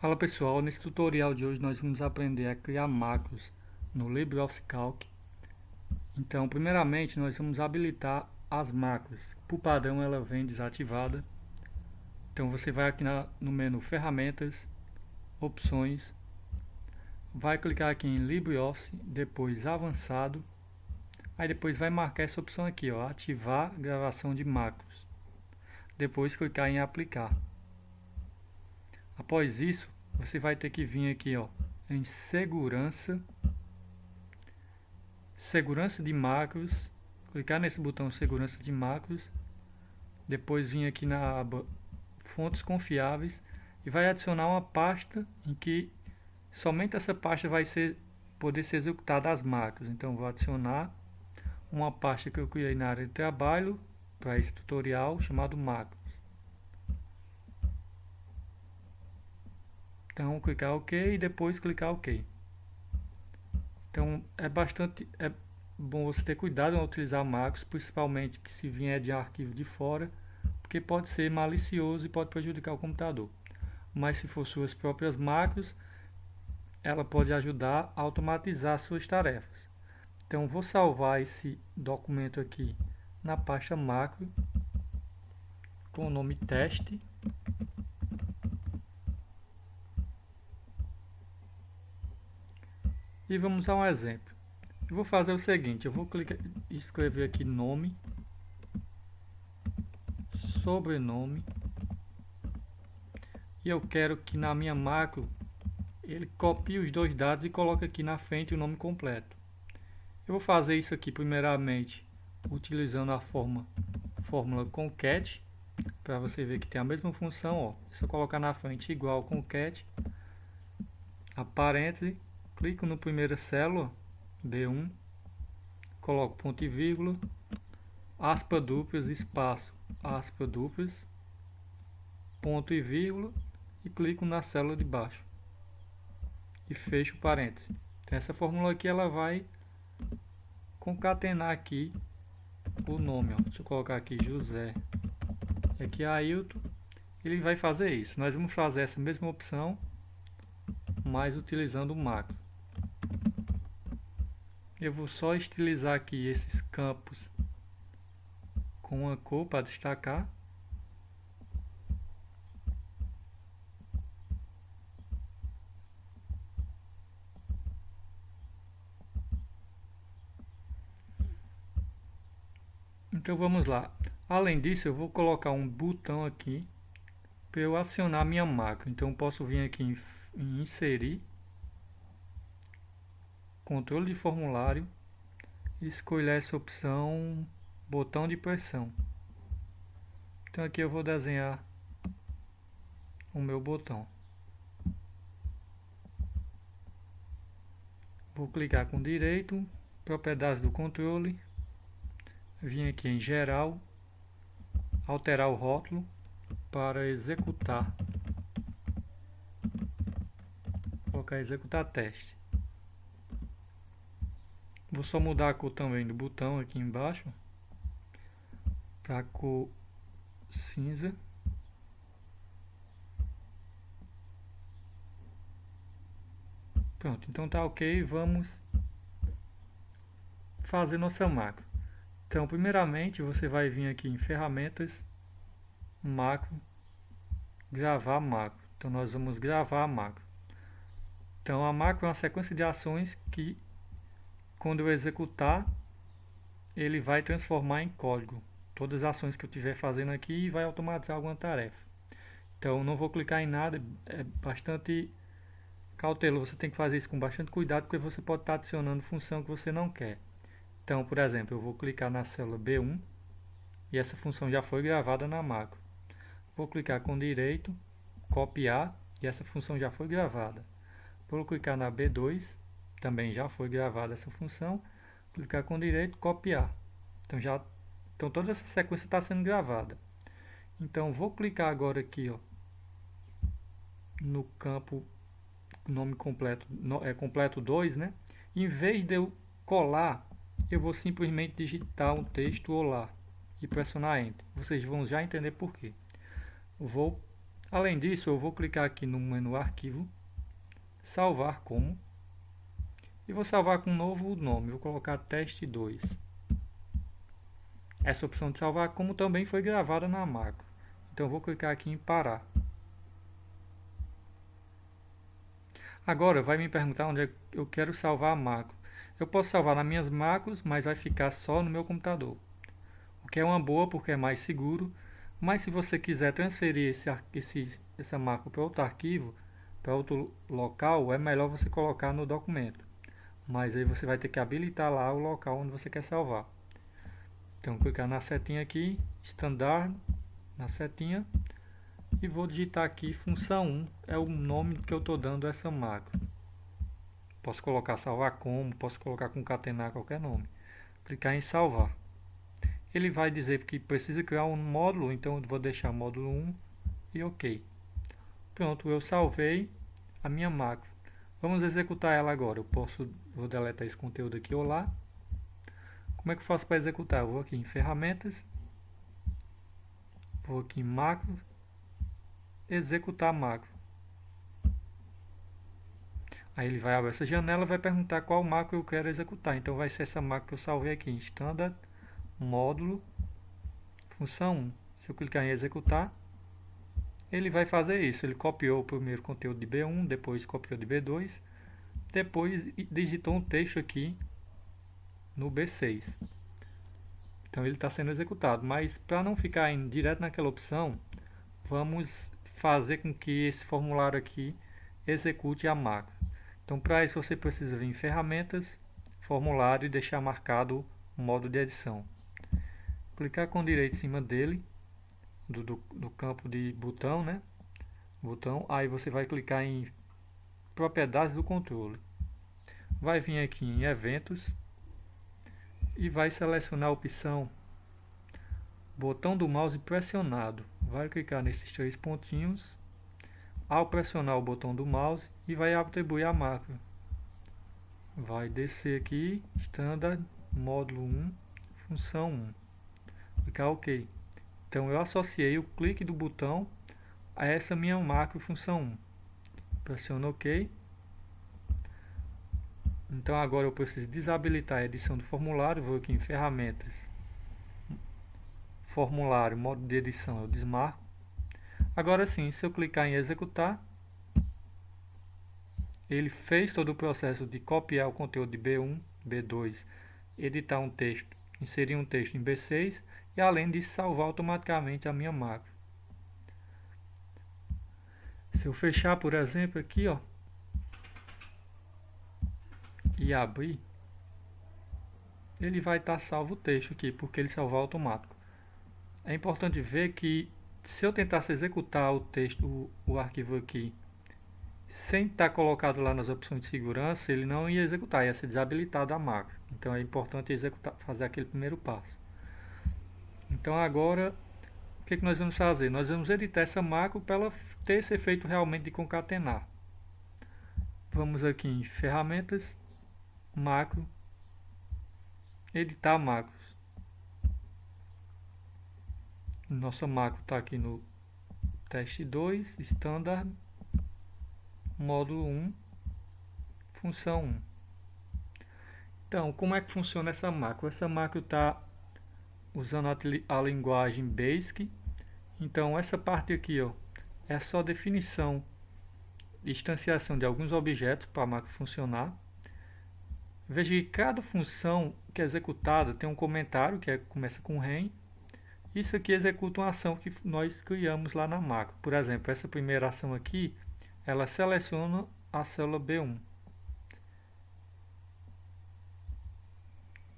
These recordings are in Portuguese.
Fala pessoal, nesse tutorial de hoje nós vamos aprender a criar macros no LibreOffice Calc. Então, primeiramente nós vamos habilitar as macros. Por padrão ela vem desativada. Então você vai aqui no menu Ferramentas, Opções, vai clicar aqui em LibreOffice, depois Avançado, aí depois vai marcar essa opção aqui, ó, Ativar gravação de macros. Depois clicar em Aplicar. Após isso, você vai ter que vir aqui, ó, em Segurança de macros, clicar nesse botão Segurança de macros, depois vir aqui na aba Fontes Confiáveis e vai adicionar uma pasta em que somente essa pasta vai poder ser executada as macros. Então vou adicionar uma pasta que eu criei na área de trabalho para esse tutorial, chamado macros. Então clicar OK e depois clicar OK. Então é bom você ter cuidado ao utilizar macros, principalmente que se vier de arquivo de fora, porque pode ser malicioso e pode prejudicar o computador. Mas se for suas próprias macros, ela pode ajudar a automatizar suas tarefas. Então vou salvar esse documento aqui na pasta macro com o nome teste. E vamos a um exemplo. Eu vou fazer o seguinte, eu vou escrever aqui nome, sobrenome, e eu quero que na minha macro ele copie os dois dados e coloque aqui na frente o nome completo. Eu vou fazer isso aqui primeiramente utilizando a fórmula concat, para você ver que tem a mesma função, ó. Se eu colocar na frente igual concat, a parêntese, clico no primeira célula, B1, coloco ponto e vírgula, aspas duplas, espaço, aspas duplas, ponto e vírgula, e clico na célula de baixo e fecho o parêntese. Então, essa fórmula aqui ela vai concatenar aqui o nome, ó. Deixa eu colocar aqui José, aqui Ailton, ele vai fazer isso. Nós vamos fazer essa mesma opção, mas utilizando o macro. Eu vou só estilizar aqui esses campos com uma cor para destacar. Então vamos lá. Além disso, eu vou colocar um botão aqui para eu acionar minha macro. Então eu posso vir aqui em inserir, controle de formulário, e escolher essa opção botão de pressão. Então aqui eu vou desenhar o meu botão. Vou clicar com direito, propriedades do controle, vim aqui em geral, alterar o rótulo para executar, colocar executar teste. Vou só mudar a cor também do botão aqui embaixo para a cor cinza. Pronto, então tá ok, vamos fazer nossa macro. Então, primeiramente, você vai vir aqui em ferramentas, macro, gravar macro. Então, nós vamos gravar a macro. Então, a macro é uma sequência de ações que, quando eu executar, ele vai transformar em código todas as ações que eu estiver fazendo aqui e vai automatizar alguma tarefa. Então, não vou clicar em nada, é bastante cauteloso, você tem que fazer isso com bastante cuidado, porque você pode estar adicionando função que você não quer. Então, por exemplo, eu vou clicar na célula B1 e essa função já foi gravada na macro. Vou clicar com direito, copiar, e essa função já foi gravada. Vou clicar na B2, também já foi gravada essa função. Clicar com direito, copiar. Então toda essa sequência está sendo gravada. Então vou clicar agora aqui, ó, no campo nome completo, completo 2, né? Em vez de eu colar, eu vou simplesmente digitar um texto olá e pressionar Enter. Vocês vão já entender por quê. Vou Além disso, eu vou clicar aqui no menu Arquivo, Salvar como, e vou salvar com um novo nome, vou colocar Teste 2. Essa opção de salvar como também foi gravada na macro. Então eu vou clicar aqui em Parar. Agora vai me perguntar onde eu quero salvar a macro. Eu posso salvar nas minhas macros, mas vai ficar só no meu computador. O que é uma boa porque é mais seguro, mas se você quiser transferir essa macro para outro arquivo, para outro local, é melhor você colocar no documento. Mas aí você vai ter que habilitar lá o local onde você quer salvar. Então clicar na setinha aqui, Standard, na setinha, e vou digitar aqui função 1, é o nome que eu estou dando a essa macro. Posso colocar salvar como, posso colocar concatenar qualquer nome. Clicar em salvar. Ele vai dizer que precisa criar um módulo, então eu vou deixar módulo 1 e OK. Pronto, eu salvei a minha macro. Vamos executar ela agora. Vou deletar esse conteúdo aqui, olá. Como é que eu faço para executar? Eu vou aqui em ferramentas, vou aqui em macro, executar macro. Aí ele vai abrir essa janela e vai perguntar qual macro eu quero executar. Então vai ser essa macro que eu salvei aqui em Standard, módulo, função 1. Se eu clicar em executar, ele vai fazer isso. Ele copiou o primeiro conteúdo de B1, depois copiou de B2, depois digitou um texto aqui no B6. Então ele está sendo executado. Mas para não ficar indo direto naquela opção, vamos fazer com que esse formulário aqui execute a macro. Então para isso você precisa vir em ferramentas, formulário e deixar marcado o modo de edição. Clicar com direito em cima dele, do campo de botão, né? Botão, aí você vai clicar em propriedades do controle. Vai vir aqui em eventos e vai selecionar a opção botão do mouse pressionado. Vai clicar nesses três pontinhos ao pressionar o botão do mouse e vai atribuir a macro. Vai descer aqui, Standard, módulo 1, função 1. Clicar OK. Então eu associei o clique do botão a essa minha macro função 1. Pressiono OK. Então agora eu preciso desabilitar a edição do formulário. Vou aqui em ferramentas, formulário, modo de edição, eu desmarco. Agora sim, se eu clicar em executar, ele fez todo o processo de copiar o conteúdo de B1, B2, editar um texto, inserir um texto em B6 e além de salvar automaticamente a minha macro. Se eu fechar, por exemplo, aqui, ó, e abrir, ele vai estar salvo o texto aqui, porque ele salvou automático. É importante ver que se eu tentasse executar o texto, o arquivo aqui, sem estar colocado lá nas opções de segurança, ele não ia executar, ia ser desabilitado a macro. Então é importante executar, fazer aquele primeiro passo. Então agora, o que nós vamos fazer? Nós vamos editar essa macro para ela ter esse efeito realmente de concatenar. Vamos aqui em ferramentas, macro, editar macros. Nossa macro está aqui no teste 2, standard, módulo 1, função 1. Então, como é que funciona essa macro? Essa macro está usando a linguagem BASIC. Então, essa parte aqui, ó, é só definição e instanciação de alguns objetos para a macro funcionar. Veja que cada função que é executada tem um comentário que começa com REM. Isso aqui executa uma ação que nós criamos lá na macro. Por exemplo, essa primeira ação aqui, ela seleciona a célula B1.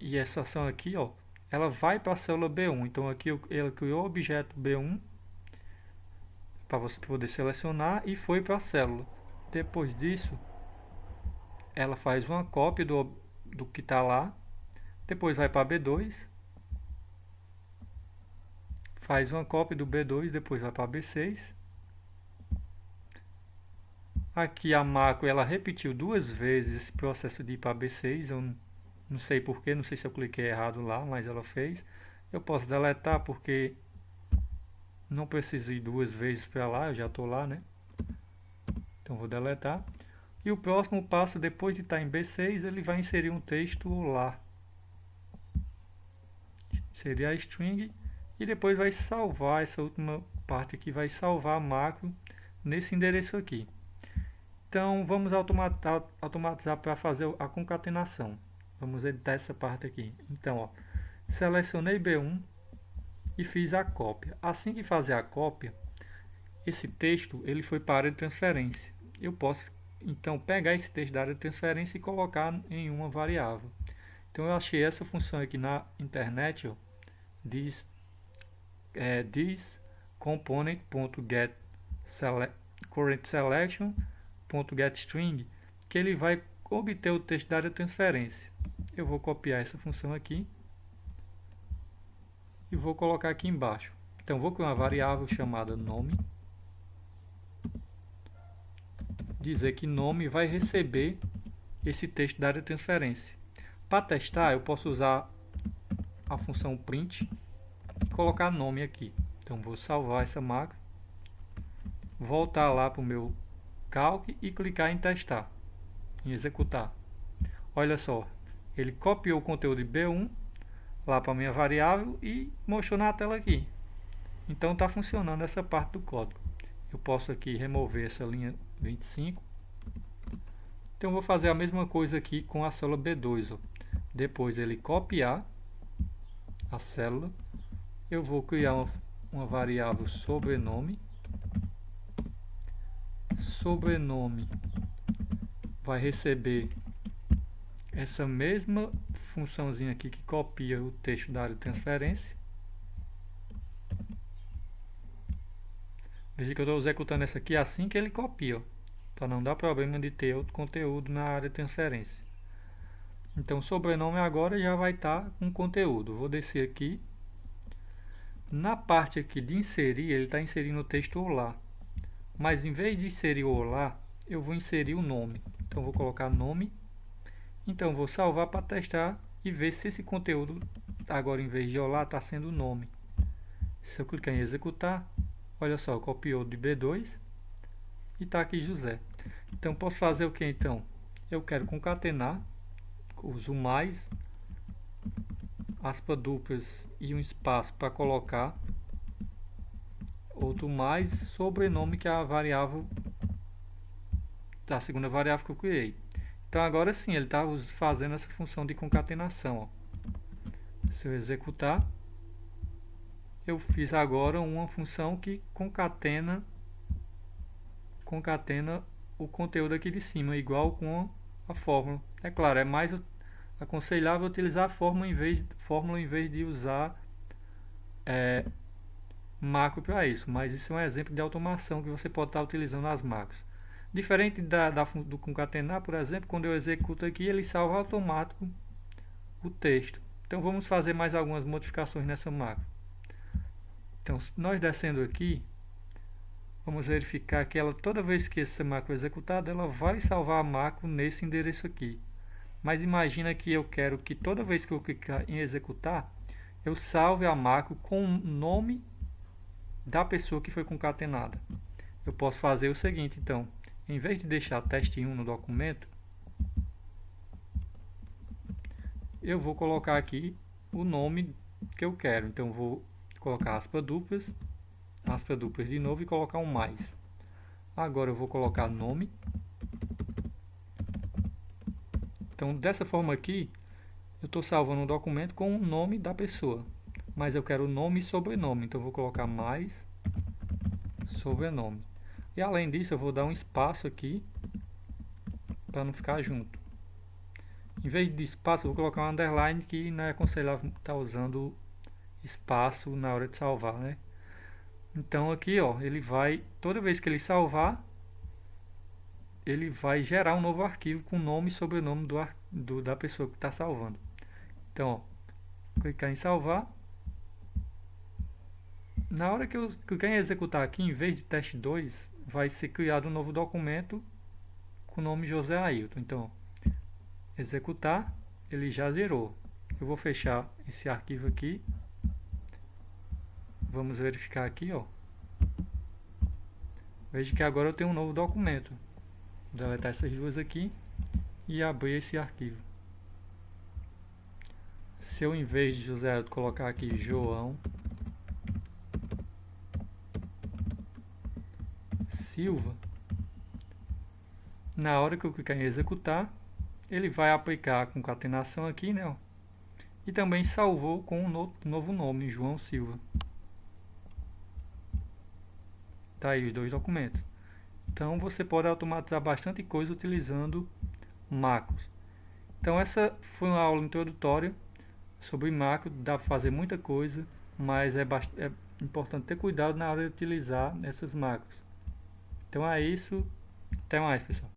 E essa ação aqui, ó, ela vai para a célula B1. Então aqui ela criou o objeto B1 para você poder selecionar e foi para a célula. Depois disso, ela faz uma cópia do que está lá. Depois vai para B2. Faz uma cópia do B2, depois vai para B6. Aqui a macro ela repetiu duas vezes esse processo de ir para B6. Eu não sei porquê, não sei se eu cliquei errado lá, mas ela fez. Eu posso deletar porque Não preciso ir duas vezes para lá, eu já estou lá, né? Então vou deletar. E o próximo passo, depois de estar em B6, ele vai inserir um texto lá. Inserir a string e depois vai salvar essa última parte aqui, vai salvar a macro nesse endereço aqui. Então vamos automatizar para fazer a concatenação. Vamos editar essa parte aqui. Então, ó, selecionei B1 e fiz a cópia. Assim que fazer a cópia, esse texto ele foi para a área de transferência. Eu posso então pegar esse texto da área de transferência e colocar em uma variável. Então eu achei essa função aqui na internet, ó, this component.get current selection.getString, que ele vai obter o texto da área de transferência. Eu vou copiar essa função aqui e vou colocar aqui embaixo. Então vou criar uma variável chamada nome, dizer que nome vai receber esse texto da área de transferência. Para testar, eu posso usar a função print e colocar nome aqui. Então vou salvar essa macro, voltar lá para o meu calc e clicar em testar, em executar. Olha só, ele copiou o conteúdo de B1 lá para a minha variável e mostrou na tela aqui. Então está funcionando essa parte do código. Eu posso aqui remover essa linha 25. Então vou fazer a mesma coisa aqui com a célula B2. Ó. Depois ele copiar a célula, eu vou criar uma variável sobrenome. Sobrenome vai receber essa mesma funçãozinha aqui que copia o texto da área de transferência. Veja que eu estou executando essa aqui assim que ele copia, para não dar problema de ter outro conteúdo na área de transferência. Então, o sobrenome agora já vai estar com conteúdo. Vou descer aqui. Na parte aqui de inserir, ele está inserindo o texto olá. Mas em vez de inserir o olá, eu vou inserir o nome. Então, vou colocar nome. Então, vou salvar para testar e ver se esse conteúdo, agora em vez de olá, está sendo nome. Se eu clicar em executar, olha só, copiou de B2 e está aqui José. Então, posso fazer o que então? Eu quero concatenar, uso mais, aspas duplas e um espaço para colocar outro mais sobrenome, que é a variável da segunda variável que eu criei. Então agora sim, ele está fazendo essa função de concatenação. Ó. Se eu executar, eu fiz agora uma função que concatena o conteúdo aqui de cima, igual com a fórmula. É claro, é mais aconselhável utilizar a fórmula em vez de usar macro para isso, mas isso é um exemplo de automação que você pode estar utilizando as macros. Diferente do concatenar, por exemplo, quando eu executo aqui, ele salva automático o texto. Então vamos fazer mais algumas modificações nessa macro. Então, nós descendo aqui, vamos verificar que ela, toda vez que essa macro é executada, ela vai salvar a macro nesse endereço aqui. Mas imagina que eu quero que toda vez que eu clicar em executar, eu salve a macro com o nome da pessoa que foi concatenada. Eu posso fazer o seguinte, então, em vez de deixar teste1 no documento, eu vou colocar aqui o nome que eu quero. Então, vou colocar aspas duplas de novo e colocar um mais. Agora eu vou colocar nome. Então, dessa forma aqui, eu estou salvando um documento com o nome da pessoa. Mas eu quero nome e sobrenome. Então, eu vou colocar mais sobrenome. E além disso, eu vou dar um espaço aqui para não ficar junto. Em vez de espaço, eu vou colocar um underline, que não é aconselhável estar usando espaço na hora de salvar, né? Então aqui, ó, ele vai, toda vez que ele salvar, ele vai gerar um novo arquivo com nome e sobrenome da pessoa que está salvando. Então, ó, clicar em salvar. Na hora que eu clicar em executar aqui, em vez de teste2, vai ser criado um novo documento com o nome José Ailton. Então, executar, ele já zerou. Eu vou fechar esse arquivo aqui. Vamos verificar aqui, ó. Veja que agora eu tenho um novo documento. Vou deletar essas duas aqui e abrir esse arquivo. Se eu, em vez de José Elton, colocar aqui João Silva, na hora que eu clicar em executar, ele vai aplicar a concatenação aqui, né? E também salvou com um novo nome, João Silva. Tá aí os dois documentos. Então você pode automatizar bastante coisa utilizando macros. Então essa foi uma aula introdutória sobre macro. Dá para fazer muita coisa, mas é importante ter cuidado na hora de utilizar essas macros. Então é isso. Até mais, pessoal.